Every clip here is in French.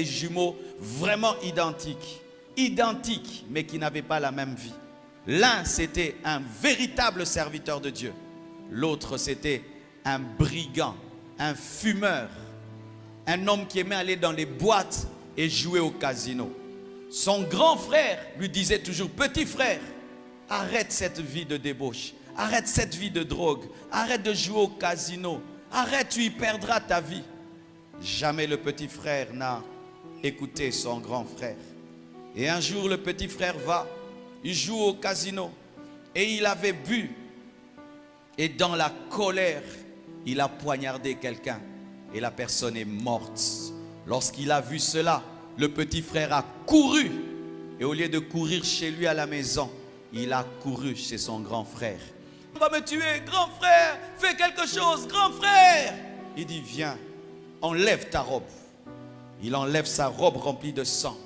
Des jumeaux vraiment identiques. Identiques, mais qui n'avaient pas la même vie. L'un, c'était un véritable serviteur de Dieu. L'autre, c'était un brigand, un fumeur. Un homme qui aimait aller dans les boîtes et jouer au casino. Son grand frère lui disait toujours, petit frère, arrête cette vie de débauche. Arrête cette vie de drogue. Arrête de jouer au casino. Arrête, tu y perdras ta vie. Jamais le petit frère n'a écouté son grand frère. Et un jour, le petit frère va, il joue au casino. Et il avait bu. Et dans la colère, il a poignardé quelqu'un. Et la personne est morte. Lorsqu'il a vu cela, le petit frère a couru. Et au lieu de courir chez lui à la maison, il a couru chez son grand frère. On va me tuer, grand frère, fais quelque chose, grand frère. Il dit, viens, enlève ta robe. Il enlève sa robe remplie de sang.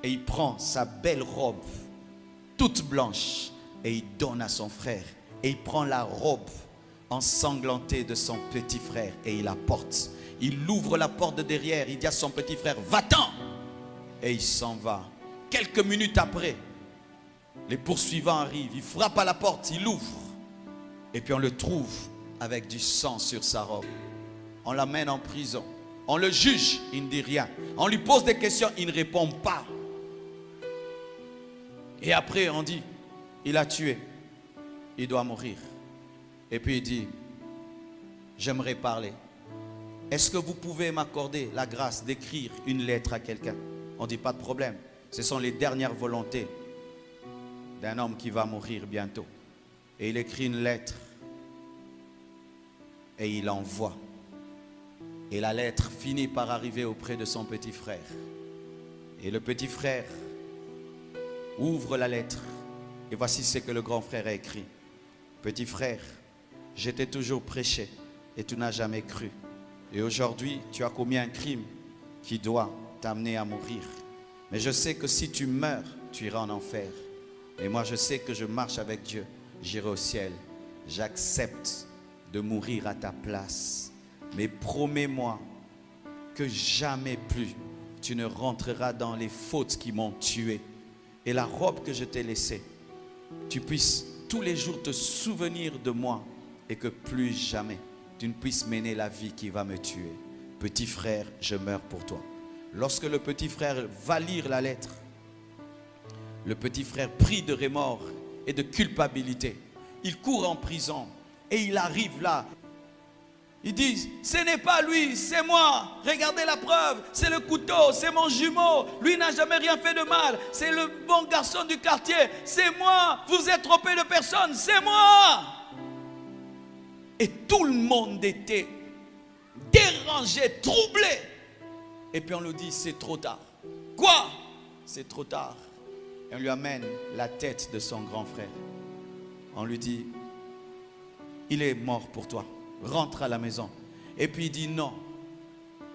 Et il prend sa belle robe, toute blanche, et il donne à son frère. Et il prend la robe ensanglantée de son petit frère et il la porte. Il ouvre la porte de derrière, il dit à son petit frère, va-t'en. Et il s'en va. Quelques minutes après, les poursuivants arrivent, il frappe à la porte, il ouvre. Et puis on le trouve avec du sang sur sa robe. On l'amène en prison. On le juge, il ne dit rien. On lui pose des questions, il ne répond pas. Et après on dit, il a tué, il doit mourir. Et puis il dit, j'aimerais parler. Est-ce que vous pouvez m'accorder la grâce d'écrire une lettre à quelqu'un? On dit, pas de problème. Ce sont les dernières volontés d'un homme qui va mourir bientôt. Et il écrit une lettre. Et il l'envoie. Et la lettre finit par arriver auprès de son petit frère. Et le petit frère ouvre la lettre. Et voici ce que le grand frère a écrit. Petit frère, je t'ai toujours prêché et tu n'as jamais cru. Et aujourd'hui, tu as commis un crime qui doit t'amener à mourir. Mais je sais que si tu meurs, tu iras en enfer. Et moi, je sais que je marche avec Dieu. J'irai au ciel. J'accepte de mourir à ta place. Mais promets-moi que jamais plus tu ne rentreras dans les fautes qui m'ont tué. Et la robe que je t'ai laissée, tu puisses tous les jours te souvenir de moi et que plus jamais tu ne puisses mener la vie qui va me tuer. Petit frère, je meurs pour toi. Lorsque le petit frère va lire la lettre, le petit frère pris de remords et de culpabilité. Il court en prison et il arrive là. Il dit, ce n'est pas lui, c'est moi. Regardez la preuve, c'est le couteau, c'est mon jumeau. Lui n'a jamais rien fait de mal. C'est le bon garçon du quartier. C'est moi, vous êtes trompé de personne, c'est moi. Et tout le monde était dérangé, troublé. Et puis on lui dit, c'est trop tard. Quoi? C'est trop tard. Et on lui amène la tête de son grand frère. On lui dit, il est mort pour toi. Rentre à la maison. Et puis il dit, non,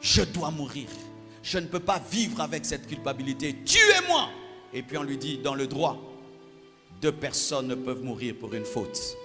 je dois mourir. Je ne peux pas vivre avec cette culpabilité. Tuez-moi. Et puis on lui dit, dans le droit, deux personnes ne peuvent mourir pour une faute.